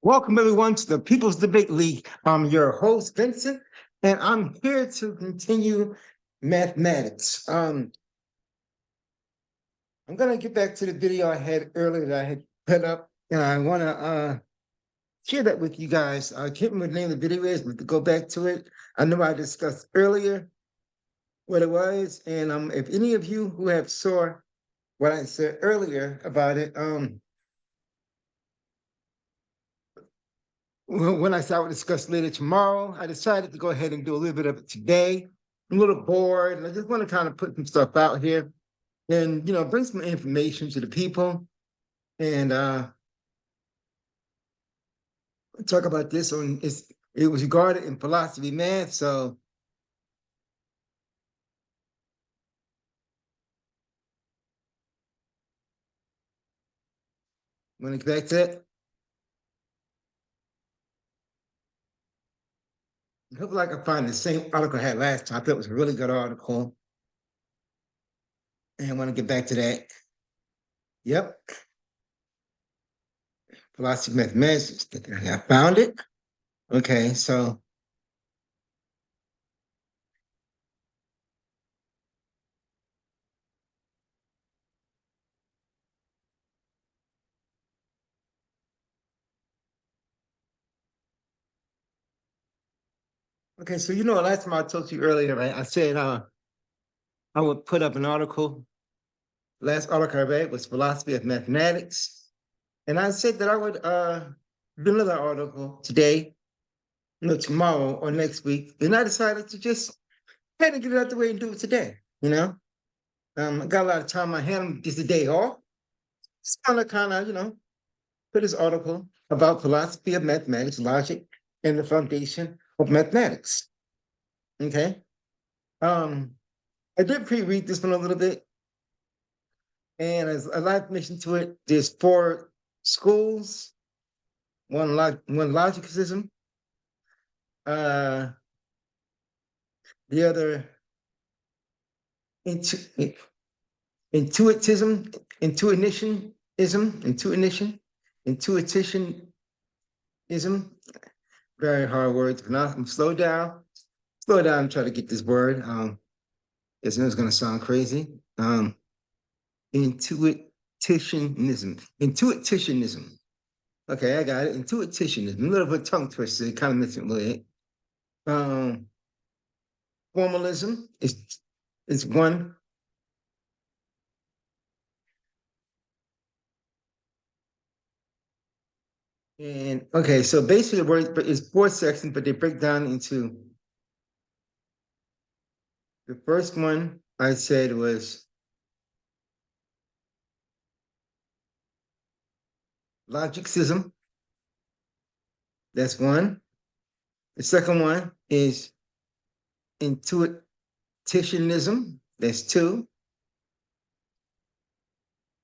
Welcome everyone to the People's Debate League. I'm your host, Vincent, and I'm here to continue mathematics. I'm gonna get back to the video I had earlier that I had put up, and I wanna share that with you guys. I can't remember the name of the video is, but to go back to it, I know I discussed earlier what it was, and if any of you who have saw what I said earlier about it, when I said I would discuss later tomorrow, I decided to go ahead and do a little bit of it today. I'm a little bored, and I just want to kind of put some stuff out here and bring some information to the people and talk about this. It was regarded in philosophy math, so I'm going to get back to that. Hopefully I can find the same article I had last time. I thought it was a really good article, and I want to get back to that. Yep. Philosophy mathematics. I found it. Okay, so last time I told you earlier, right? I said I would put up an article. Last article I read was Philosophy of Mathematics. And I said that I would do another article today, tomorrow or next week. And I decided to just kind of get it out the way and do it today. I got a lot of time on my hand, just a day off. Just kind of, put this article about philosophy of mathematics, logic, and the foundation of mathematics. Okay. Um, I did pre-read this one a little bit. And as a lot of information to it, there's four schools, one logicism, uh, the other intuitism, intuitionism. Very hard word to pronounce. Slow down, and try to get this word. It's going to sound crazy. Intuitionism. Okay, I got it. Intuitionism. A little bit tongue twister. It kind of makes it weird. Formalism is one. And okay, so basically the word is four sections, but they break down into the first one I said was logicism. That's one. The second one is intuitionism. That's two.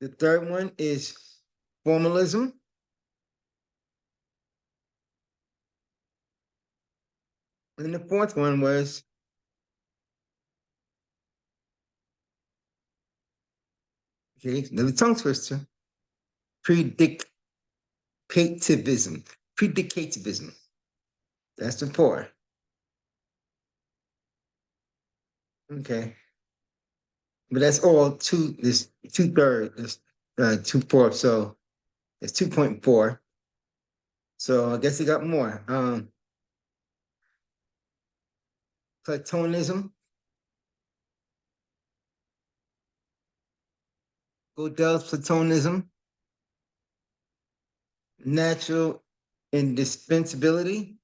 The third one is formalism. And the fourth one was another tongue twister. Predicativism. Predicativism. That's the four. Okay. But that's all two, this 2/3, 2/4. So it's 2.4. So I guess they got more. Platonism, Gödel's Platonism, natural indispensability,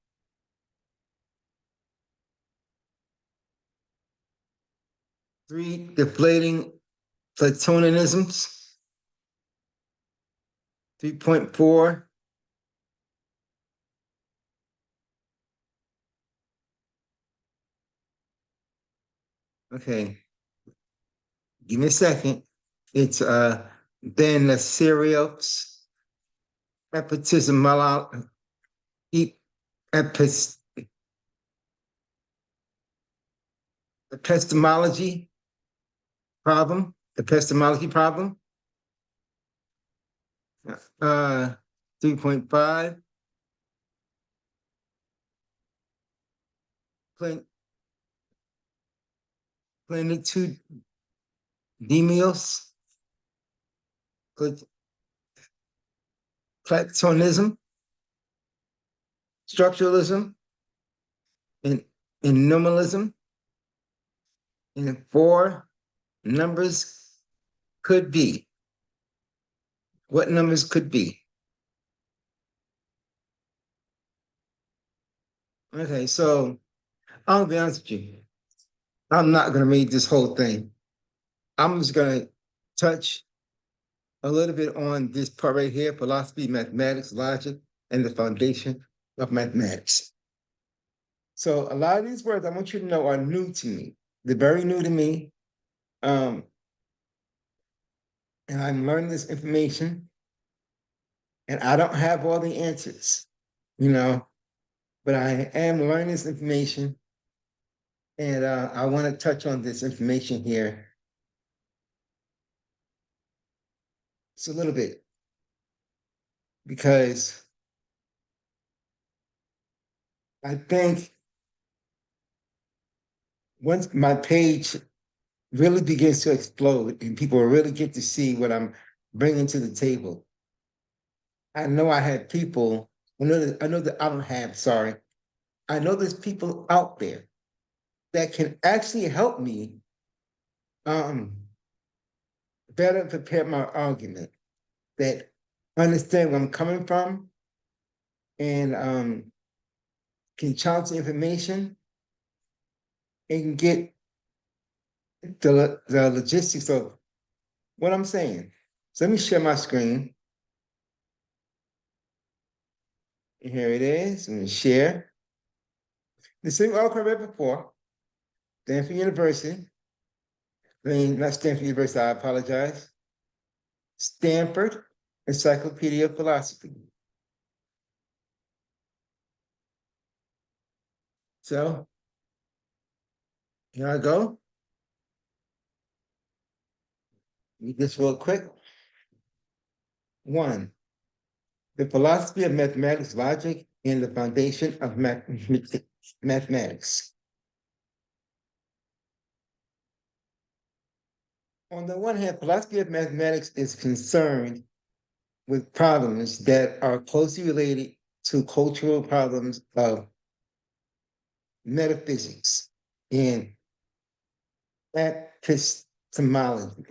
three deflating Platonisms, 3.4. Okay, give me a second. It's then the Serios, epistemology problem, uh, 3.5, plenitude demios, Platonism, structuralism, and, and nominalism. And four, numbers could be. What numbers could be? Okay, so I'll be honest with you. I'm not going to read this whole thing. I'm just going to touch a little bit on this part right here: philosophy, mathematics, logic, and the foundation of mathematics. So a lot of these words I want you to know are new to me. They're very new to me. Um, and I'm learning this information, and I don't have all the answers, you know, but I am learning this information, and I want to touch on this information here just a little bit because I think once my page really begins to explode and people really get to see what I'm bringing to the table, I know I had people. I don't have. Sorry, I know there's people out there that can actually help me um, better prepare my argument, that understand where I'm coming from, and can challenge the information and get the logistics of what I'm saying. So let me share my screen. And here it is. I'm going to share. The same article I read before, Stanford University. I mean, not Stanford University, I apologize. Stanford Encyclopedia of Philosophy. So here I go. Read this real quick. One, the philosophy of mathematics, logic, and the foundation of mathematics. On the one hand, philosophy of mathematics is concerned with problems that are closely related to cultural problems of metaphysics and epistemology.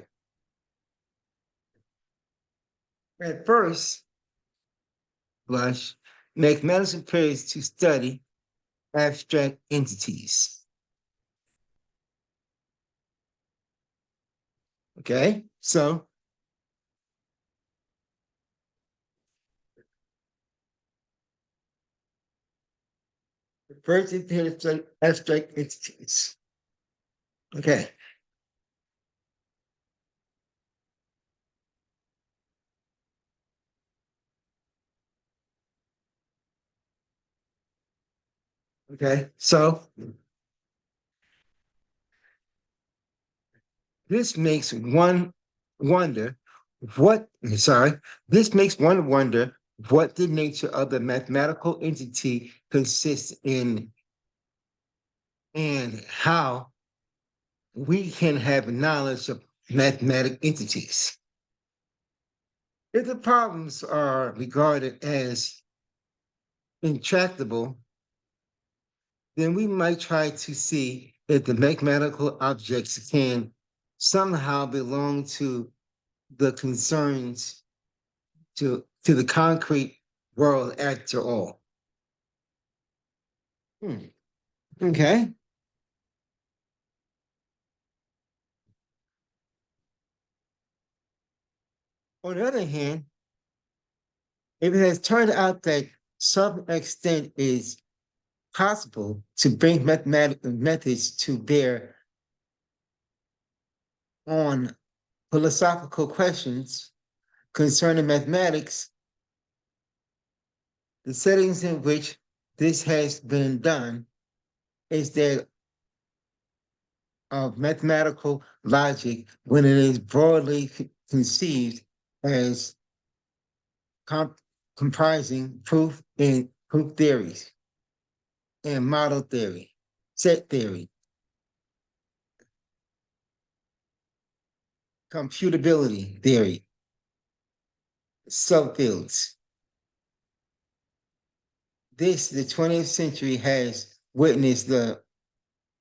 At first blush, mathematics appears to study abstract entities. Okay, so first it appears to study abstract entities. Okay. Okay, so this makes one wonder what, sorry, this makes one wonder what the nature of the mathematical entity consists in and how we can have knowledge of mathematic entities. If the problems are regarded as intractable, then we might try to see if the mathematical objects can somehow belong to the concerns to the concrete world after all. Okay. On the other hand, if it has turned out that some extent is possible to bring mathematical methods to bear on philosophical questions concerning mathematics, the settings in which this has been done is that of mathematical logic when it is broadly conceived as comprising proof and proof theories and model theory, set theory, computability theory, subfields. The 20th century has witnessed the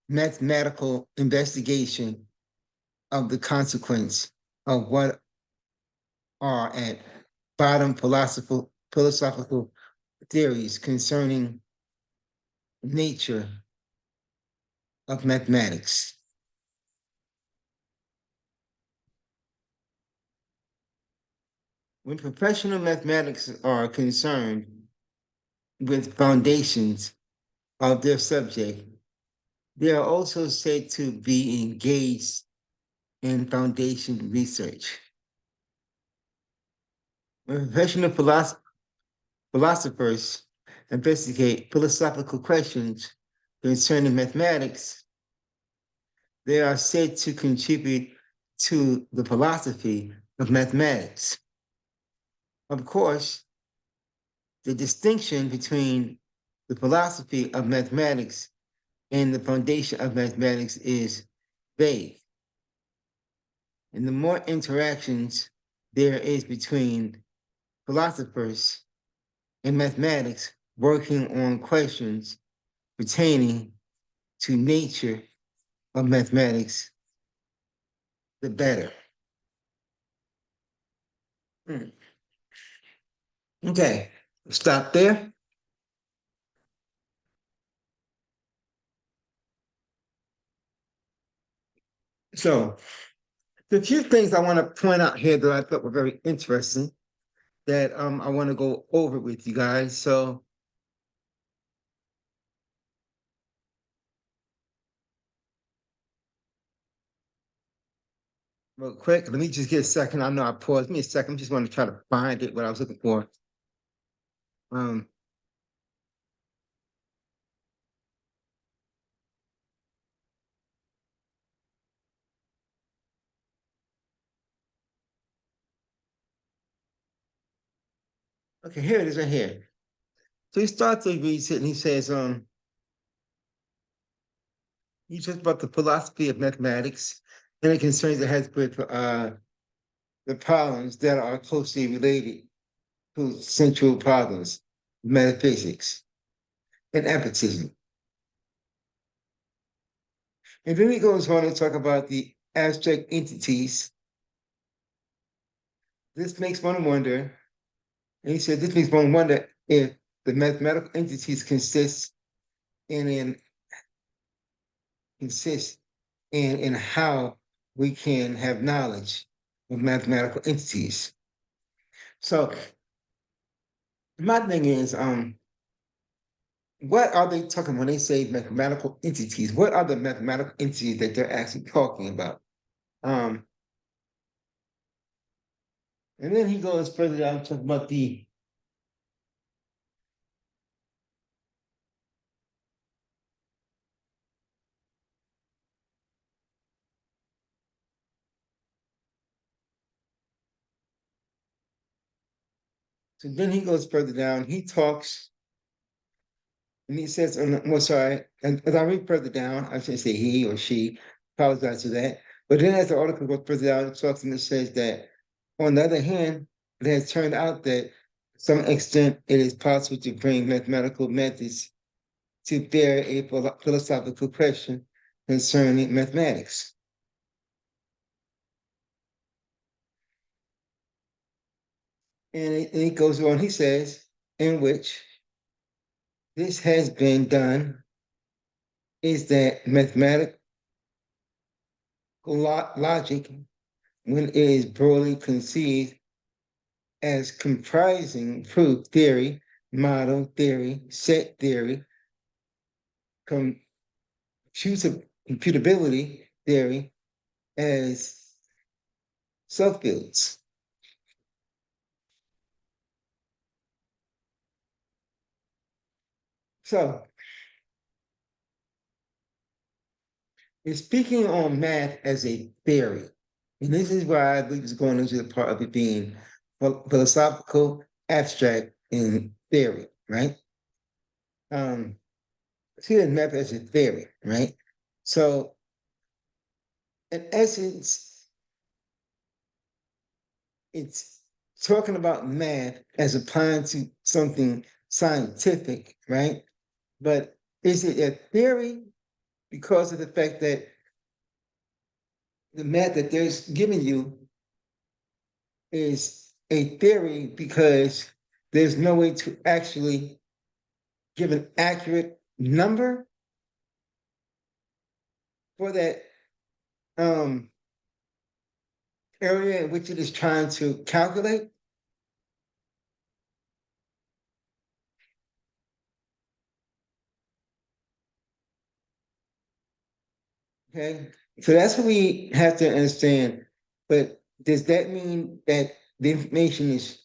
mathematical investigation of the consequence of what are at bottom philosophical theories concerning nature of mathematics. When professional mathematics are concerned with foundations of their subject, they are also said to be engaged in foundation research. When professional philosophers investigate philosophical questions concerning mathematics, they are said to contribute to the philosophy of mathematics. Of course, the distinction between the philosophy of mathematics and the foundation of mathematics is vague. And the more interactions there is between philosophers and mathematics working on questions pertaining to nature of mathematics, the better. Okay, stop there. So, the few things I want to point out here that I thought were very interesting that I want to go over with you guys. So, real quick, let me just get a second. I know I paused. Give me a second. I just want to try to find it, what I was looking for. Um, okay, here it is right here. So he starts to read it and he says, he talks about the philosophy of mathematics and the concerns it has with the problems that are closely related to central problems, metaphysics and empiricism. And then he goes on to talk about the abstract entities. This makes one wonder, and he said, this makes one wonder if the mathematical entities in consist in how we can have knowledge of mathematical entities. So my thing is, what are they talking when they say mathematical entities? What are the mathematical entities that they're actually talking about? Um, and then he goes further down talking about the so then he goes further down. He talks and he says, well, sorry, and as I read further down, I should say he or she, apologize for that. But then as the article goes further down, it talks and it says that on the other hand, it has turned out that to some extent it is possible to bring mathematical methods to bear a philosophical question concerning mathematics. And it goes on, he says, in which this has been done is that mathematical logic, when it is broadly conceived as comprising proof theory, model theory, set theory, computability theory as subfields. So, it's speaking on math as a theory. And this is where I believe is going into the part of it being philosophical abstract in theory, right? See the map as a theory, right? So in essence, it's talking about math as applying to something scientific, right? But is it a theory because of the fact that the math that they're giving you is a theory because there's no way to actually give an accurate number for that area in which it is trying to calculate? Okay, so that's what we have to understand. But does that mean that the information is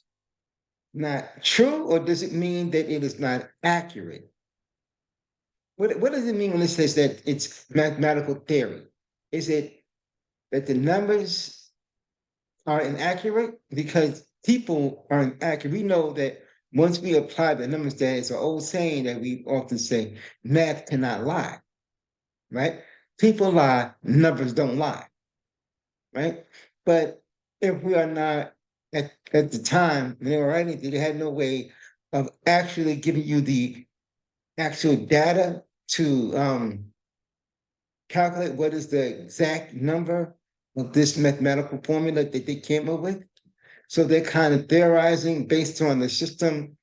not true, or does it mean that it is not accurate? What does it mean when it says that it's mathematical theory? Is it that the numbers are inaccurate? Because people are inaccurate. We know that once we apply the numbers, that it's an old saying that we often say, math cannot lie, right? People lie, numbers don't lie, right? But if we are not at the time when they were writing, they had no way of actually giving you the actual data to calculate what is the exact number of this mathematical formula that they came up with. So they're kind of theorizing based on the system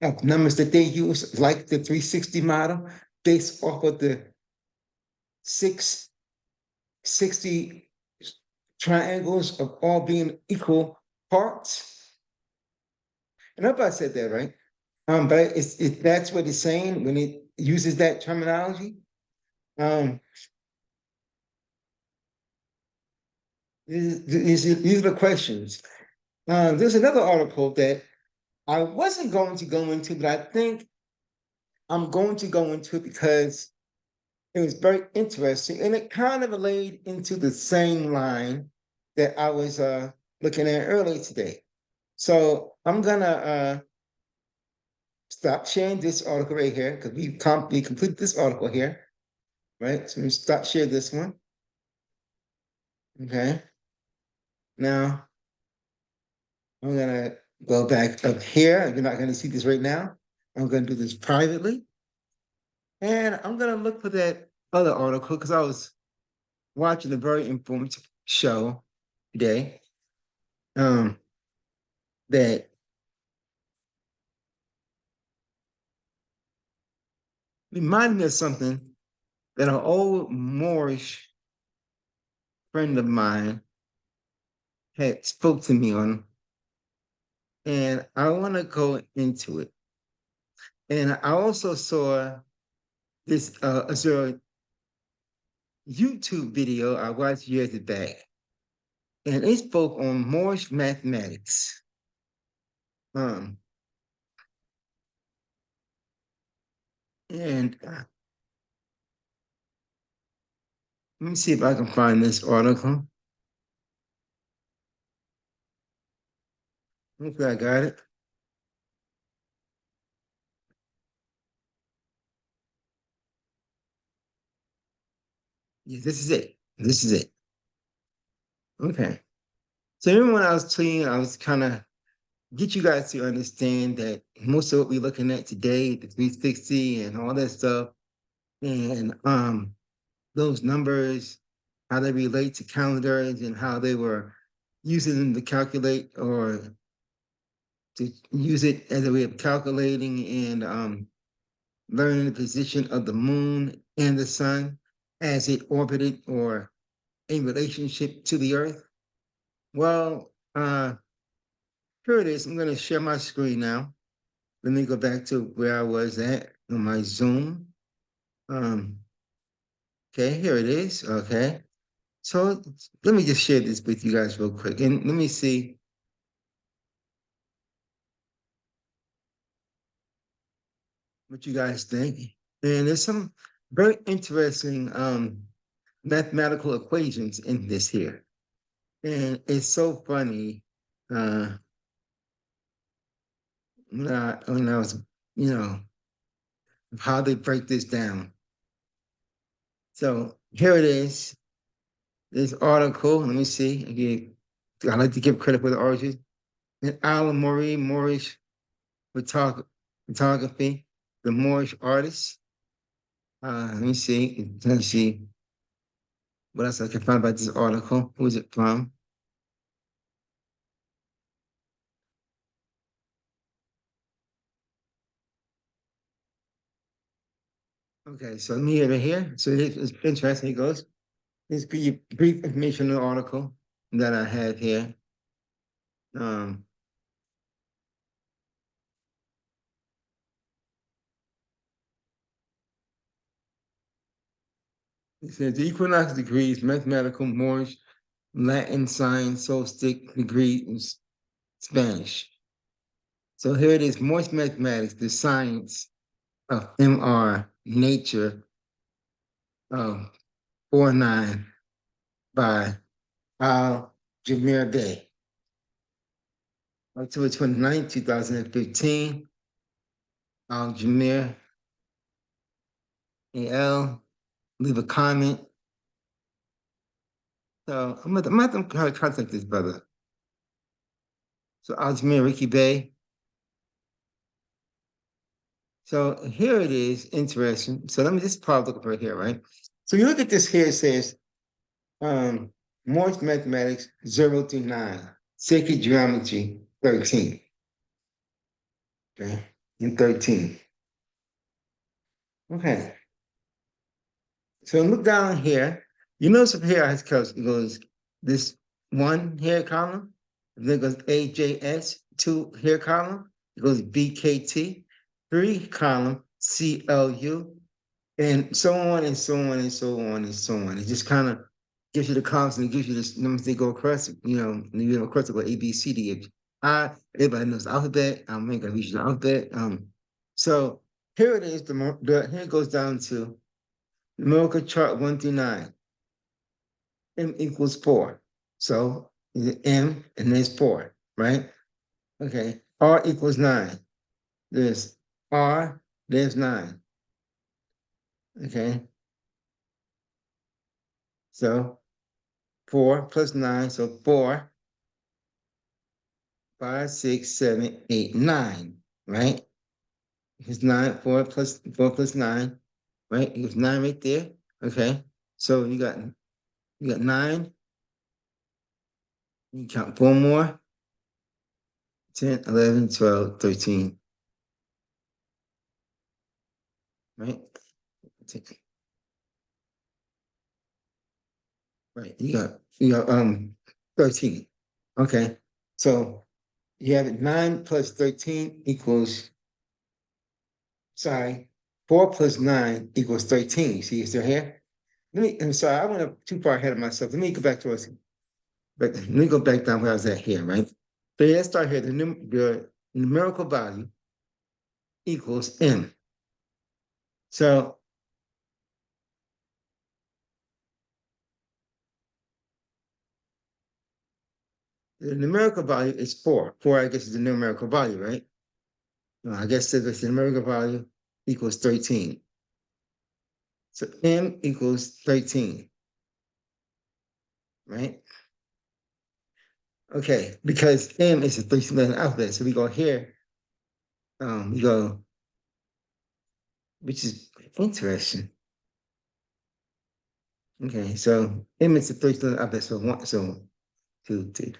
of numbers that they use, like the 360 model, based off of the 660 triangles of all being equal parts. And I hope I said that right. But that's what it's saying when it uses that terminology. Um, these are the questions. There's another article that I wasn't going to go into, but I think I'm going to go into it because it was very interesting and it kind of laid into the same line that I was looking at earlier today. So I'm gonna stop sharing this article right here because we completed this article here, right? So we stop sharing this one. Okay. Now I'm gonna go back up here. You're not gonna see this right now. I'm gonna do this privately. And I'm gonna look for that other article because I was watching a very informative show today. Um, that reminded me of something that an old Moorish friend of mine had spoke to me on, and I want to go into it. And I also saw this a YouTube video I watched years back, and it spoke on Moorish mathematics. Um, and let me see if I can find this article. Hopefully, I got it. Yeah, this is it. This is it. Okay. So remember when I was telling you, I was kind of get you guys to understand that most of what we're looking at today, the 360 and all that stuff, and those numbers, how they relate to calendars and how they were using them to calculate or to use it as a way of calculating and learning the position of the moon and the sun as it orbited or in relationship to the earth. Well, here it is. I'm going to share my screen now. Let me go back to where I was at on my Zoom. Um, okay, here it is. Okay. So let me just share this with you guys real quick. And let me see what you guys think. And there's some very interesting mathematical equations in this here. And it's so funny. Uh, when I was, you know, how they break this down. So here it is. This article, let me see. Again, I like to give credit for the origin. And Alan Murray, Moorish photography, the Moorish artist. Let me see. Let's see what else I can find about this article. Who's it from? Okay, so let me get it here. So it's interesting. It goes. This brief information in the article that I have here. Um, it says the equinox degrees, mathematical, Moorish, Latin, science, solstice degree in Spanish. So here it is, Moorish mathematics, the science of MR, nature of 49 by Al Jameer Day. October 29, 2015, Al Jameer AL, leave a comment. So I'm gonna contact this brother. So Al Jameer, Ricky Bay. So here it is, interesting. So let me just pause looking right here, right? So you look at this here, it says Morse mathematics 0 through 9, sacred geometry 13. Okay, in 13. Okay. So look down here. You notice up here it goes this one here column, then it goes AJS, two here column, it goes BKT, three column CLU, and so on and so on and so on and so on. It just kind of gives you the constant, it gives you this numbers they go across, across the A, B, C, D, H, I. Everybody knows the alphabet. I'm not gonna read you the alphabet. So here it is. Here it goes down to numerical chart 1 through 9. M equals 4. So M and there's 4, right? Okay. R equals 9. There's R, there's 9. Okay. So 4 plus 9, so 4, 5, 6, 7, 8, 9, right? It's 9, 4 plus 9, right? It's 9 right there. Okay. So you got 9. You count 4 more. 10, 11, 12, 13. Right? Right. You got 13. Okay. So you have 9 plus 13 equals, sorry, 4 plus 9 equals 13. See, is there here? I'm sorry, I went too far ahead of myself. Let me go back to us. But let me go back down where I was at here, right? So let's start here. The numerical value equals M. So the numerical value is 4. 4, I guess, is the numerical value, right? I guess the numerical value equals 13. So M equals 13, right? Okay, because M is a 13-letter alphabet. So we go here, we go, which is interesting. Okay, so M is a 13-letter alphabet. So 1, so 2, 3.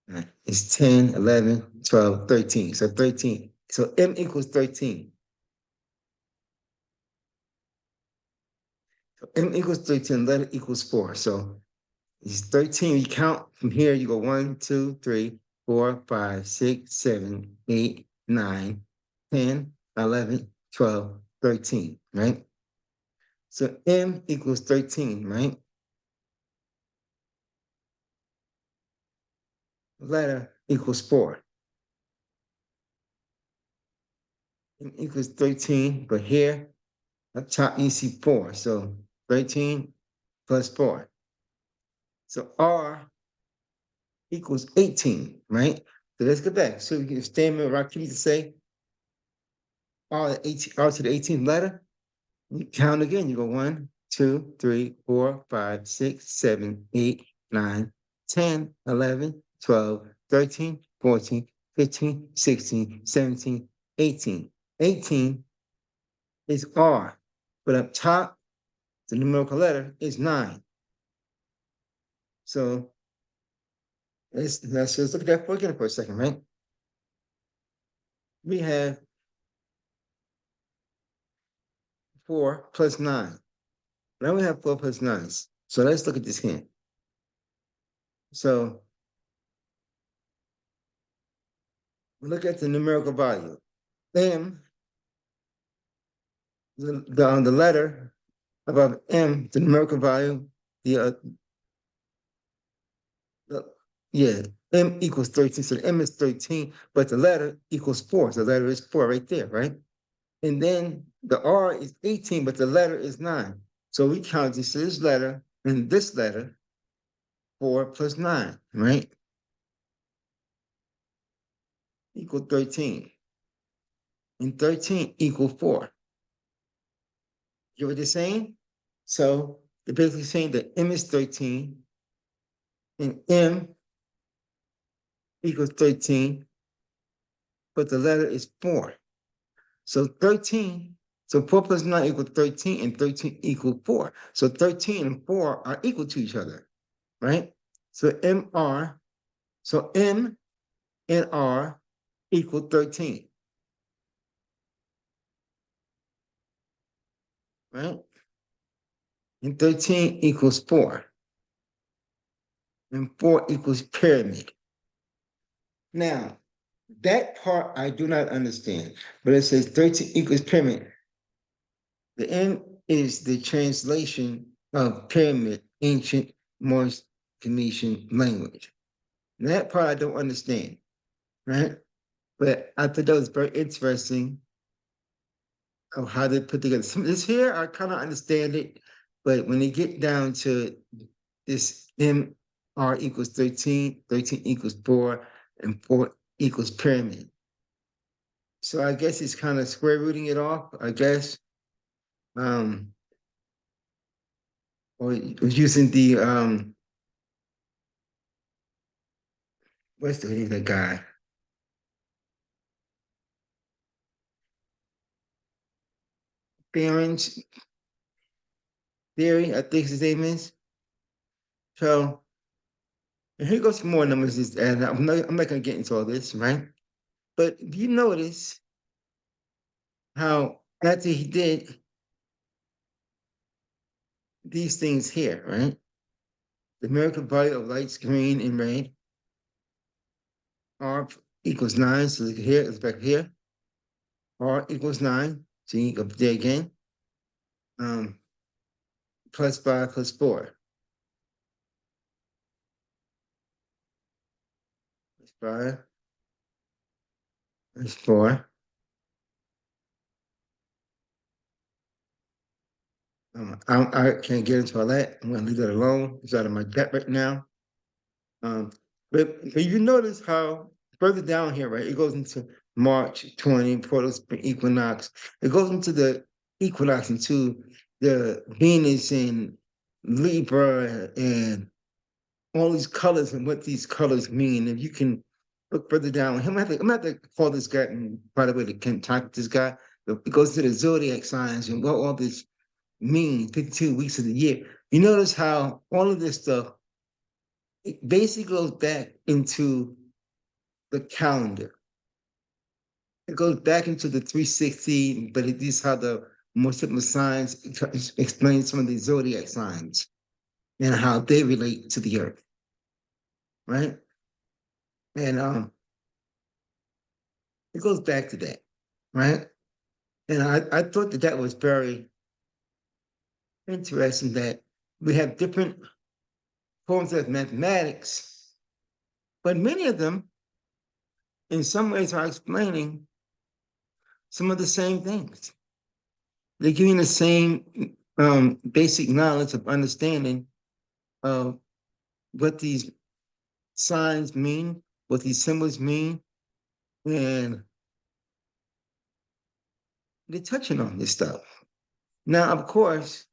Right. It's 10, 11, 12, 13. So 13. So M equals 13. So M equals 13, letter equals 4. So it's 13. You count from here, you go 1, 2, 3, 4, 5, 6, 7, 8, 9, 10, 11, 12, 13, right? So M equals 13, right? Letter equals 4. M equals 13, but here, up top you see 4. So 13 plus 4. So R equals 18, right? So let's go back. So you can statement right to say R to the 18th letter. You count again. You go 1, 2, 3, 4, 5, 6, 7, 8, 9, 10, 11, 12, 13, 14, 15, 16, 17, 18. 18 is R, but up top, the numerical letter is 9. So let's just look at that again for a second, right? We have 4 plus 9. Now we have 4 plus 9. So let's look at this here. So look at the numerical value. M, the letter above M, the numerical value, yeah, M equals 13. So M is 13, but the letter equals 4. So the letter is 4 right there, right? And then the R is 18, but the letter is 9. So we count this letter and this letter, 4 plus 9, right? Equal 13. And 13 equal 4. You know what they're saying? So they're basically saying that M is 13 and M equals 13, but the letter is 4. So 13, so 4 plus 9 equals 13 and 13 equals 4. So 13 and 4 are equal to each other, right? So MR, so M and R equal 13, right? And 13 equals 4. And 4 equals pyramid. Now, that part I do not understand, but it says 13 equals pyramid. The M is the translation of pyramid, ancient Morse Phoenician language. That part I don't understand, right? But I thought that was very interesting of how they put together. Some of this here, I kind of understand it, but when they get down to this MR equals 13, 13 equals 4, and 4 equals pyramid. So I guess it's kind of square rooting it off, I guess. Um, or using the what's the name of the guy? Barron's theory, I think his name is. So and here goes some more numbers, and I'm not gonna get into all this, right? But if you notice how after he did these things here, right? The numerical value of lights, green and red, R equals 9. So here, it's back here. R equals 9. So you go there again. Plus 5 plus 4. Plus 5 plus 4. I can't get into all that. I'm gonna leave that alone. It's out of my depth right now. But you notice how further down here, right? It goes into March 20, portal spring equinox. It goes into the equinox into the Venus and Libra and all these colors and what these colors mean. If you can look further down, I'm gonna have to call this guy, and by the way, to can talk to this guy. It goes to the zodiac signs and what all this means, 52 weeks of the year. You notice how all of this stuff, it basically goes back into the calendar. It goes back into the 360, but it is how the more simple signs explain some of the zodiac signs and how they relate to the earth, right? And it goes back to that, right? And I thought that that was very interesting that we have different forms of mathematics, but many of them, in some ways, are explaining some of the same things. They're giving the same basic knowledge of understanding of what these signs mean what these symbols mean, and they're touching on this stuff. Now, of course,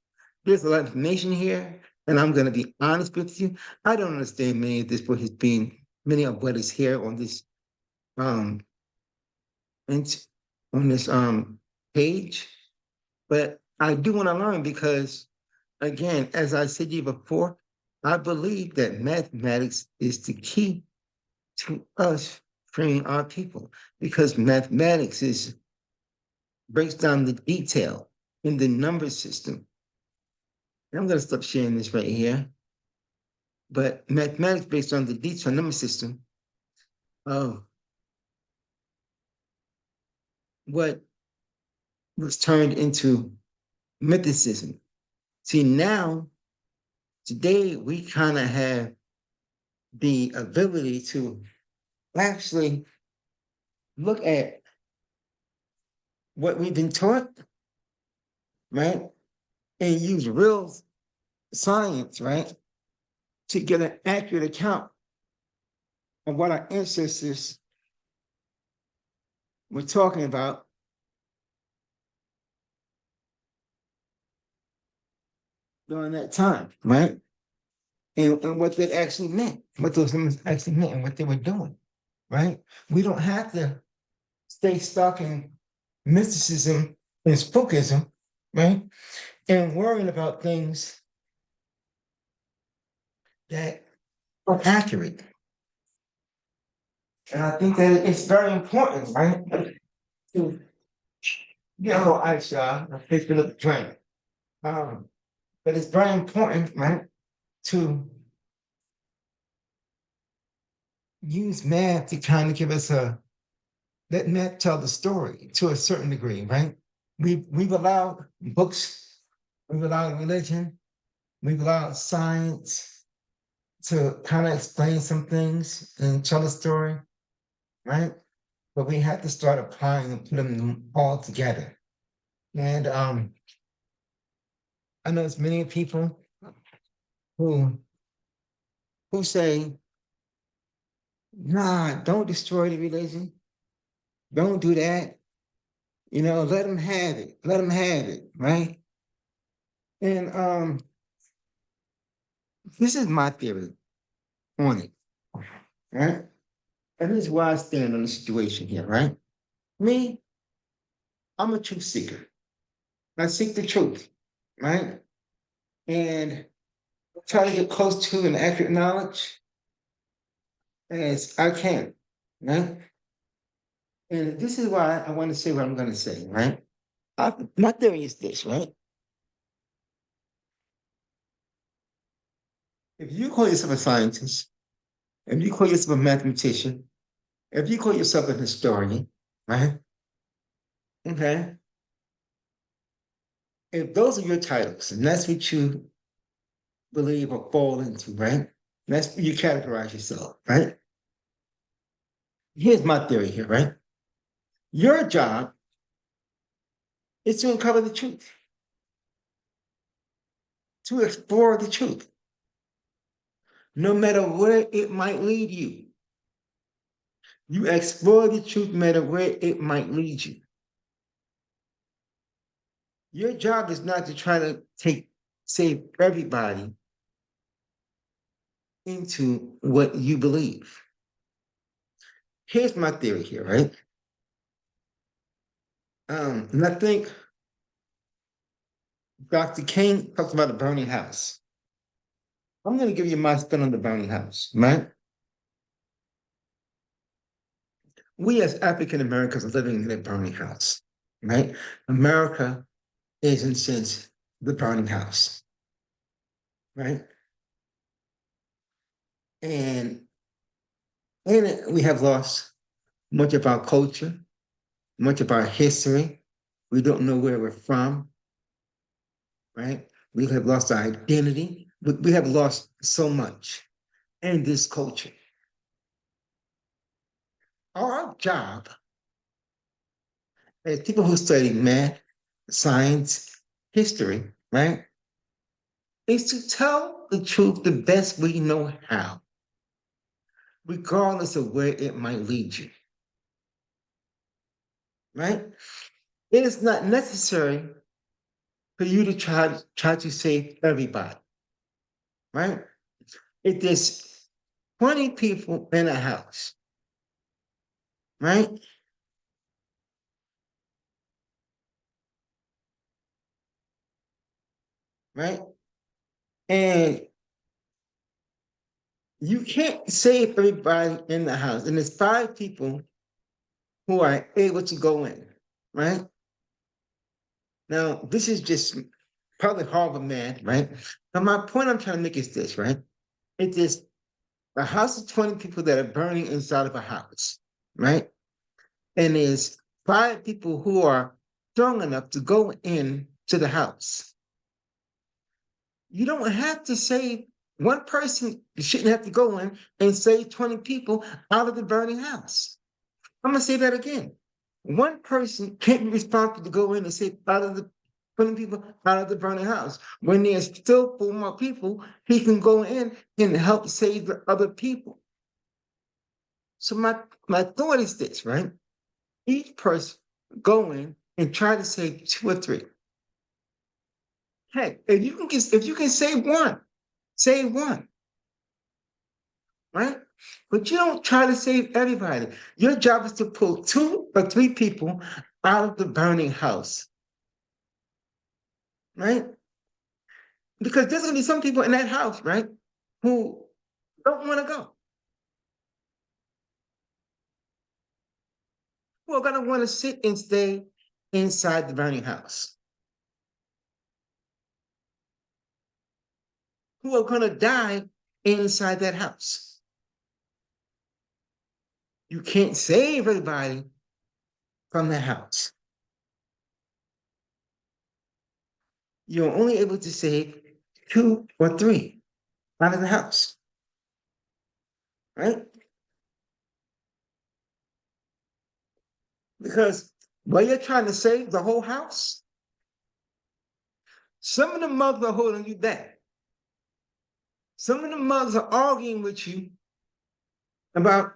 there's a lot of information here, and I'm going to be honest with you. I don't understand many of this, what has been, many of what is here on this um and on this page, but I do want to learn because, again, as I said to you before, I believe that mathematics is the key to us freeing our people because mathematics is breaks down the detail in the number system. And I'm going to stop sharing this right here. But mathematics based on the detail number system of what was turned into mythicism. See, now, today, we kind of have the ability to actually look at what we've been taught, right? And use real science, right? To get an accurate account of what our ancestors were talking about during that time, right? And what that actually meant, what those numbers actually meant, and what they were doing, right? We don't have to stay stuck in mysticism and spookism, right? And worrying about things that are accurate. And I think that it's very important, right? To get a little ice, y'all. I take a little drink. Um, but it's very important, right, to use math to kind of give us let math tell the story to a certain degree, right? We've allowed books, we've allowed religion, we've allowed science to kind of explain some things and tell a story, right? But we have to start applying and put them all together. And I know there's many people who say, nah, don't destroy the religion. Don't do that. Let them have it. Let them have it, right? And this is my theory on it, right? And this is why I stand on the situation here, right? Me, I'm a truth seeker. I seek the truth, right? And try to get close to an accurate knowledge as I can, right? And this is why I want to say what I'm going to say, right? My theory is this, right? If you call yourself a scientist, if you call yourself a mathematician, if you call yourself a historian, right? Okay. If those are your titles, and that's what you believe or fall into, right? That's what you categorize yourself, right? Here's my theory here, right? Your job is to uncover the truth, to explore the truth, no matter where it might lead you. You explore the truth no matter where it might lead you. Your job is not to try to save everybody into what you believe. Here's my theory here, right? And I think Dr. King talks about the burning house. I'm going to give you my spin on the burning house, right? We as African Americans are living in a burning house, right? America is, in a sense, the burning house, right? And in it, we have lost much of our culture, much of our history. We don't know where we're from, right? We have lost our identity. We have lost so much in this culture. Our job as people who study math, science, history, right, is to tell the truth the best we know how. regardless of where it might lead you, right? It is not necessary for you to try to save everybody, right? If there's 20 people in a house, right? Right? And you can't save everybody in the house. And there's 5 people who are able to go in, right? Now, this is just probably horrible math, right? But my point I'm trying to make is this, right? It is a house of 20 people that are burning inside of a house, right? And there's 5 people who are strong enough to go in to the house. You don't have to save one person, you shouldn't have to go in and save 20 people out of the burning house. I'm gonna say that again. One person can't be responsible to go in and save out of the 20 people out of the burning house. When there's still 4 more people, he can go in and help save the other people. So my thought is this, right? Each person go in and try to save 2 or 3. Hey, if you can save one, right? But you don't try to save everybody. Your job is to pull 2 or 3 people out of the burning house, right? Because there's gonna be some people in that house, right, who don't want to go, who are gonna want to sit and stay inside the burning house, who are gonna die inside that house. You can't save everybody from the house. You're only able to save 2 or 3 out of the house, right? Because while you're trying to save the whole house, some of the mugs are holding you back. Some of the mugs are arguing with you about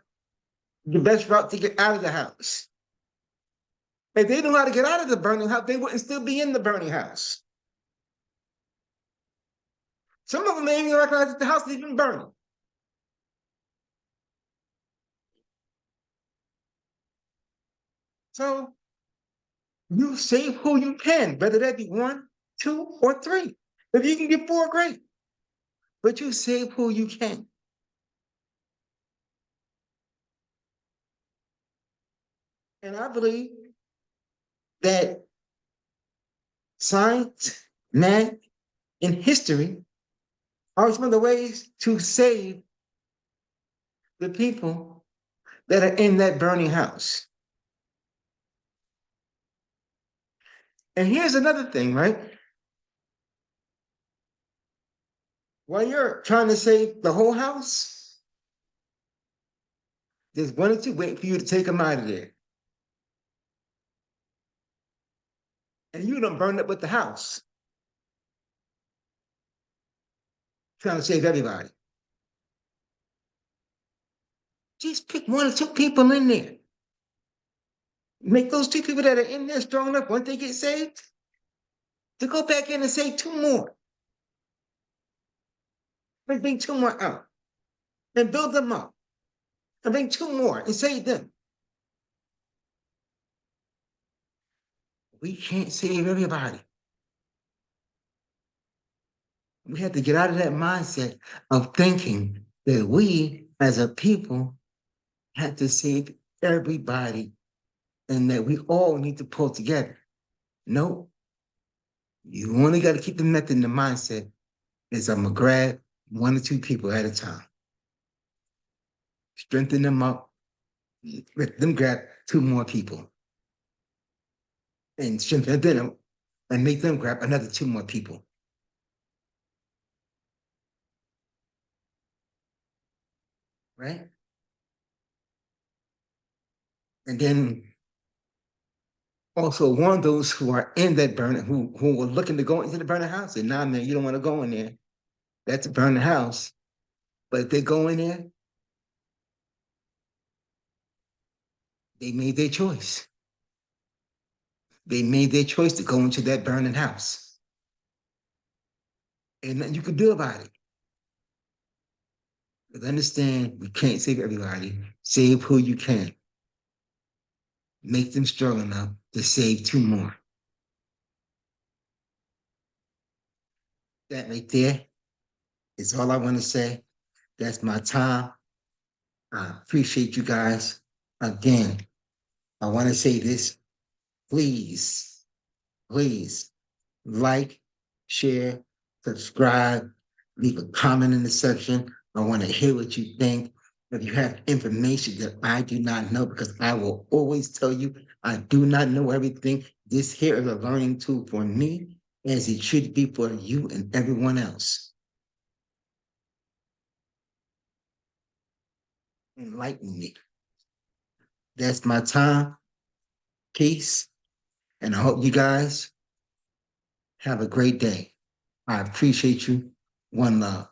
the best route to get out of the house. If they knew how to get out of the burning house, they wouldn't still be in the burning house. Some of them may even recognize that the house is even burning. So you save who you can, whether that be 1, 2, or 3. If you can get 4, great. But you save who you can. And I believe that science, math, and history are some of the ways to save the people that are in that burning house. And here's another thing, right? While you're trying to save the whole house, there's 1 or 2 waiting for you to take them out of there. And you done burned up with the house, trying to save everybody. Just pick 1 or 2 people in there. Make those 2 people that are in there strong enough once they get saved to go back in and save 2 more. And bring 2 more out and build them up. And bring 2 more and save them. We can't save everybody. We have to get out of that mindset of thinking that we as a people have to save everybody and that we all need to pull together. No, you only got to keep the method in the mindset is I'm gonna grab 1 or 2 people at a time, strengthen them up, let them grab 2 more people, and strengthen them and make them grab another 2 more people. Right? And then also warn those who are in that burning, who were looking to go into the burning house, and nah, man, you don't want to go in there. That's a burning house. But if they go in there, They made their choice. They made their choice to go into that burning house. And nothing you could do about it. But understand, we can't save everybody. Save who you can. Make them strong enough to save two more. That right there is all I want to say. That's my time. I appreciate you guys. Again, I want to say this. Please, please like, share, subscribe, leave a comment in the section. I want to hear what you think. If you have information that I do not know, because I will always tell you, I do not know everything. This here is a learning tool for me, as it should be for you and everyone else. Enlighten me. That's my time. Peace. And I hope you guys have a great day. I appreciate you. One love.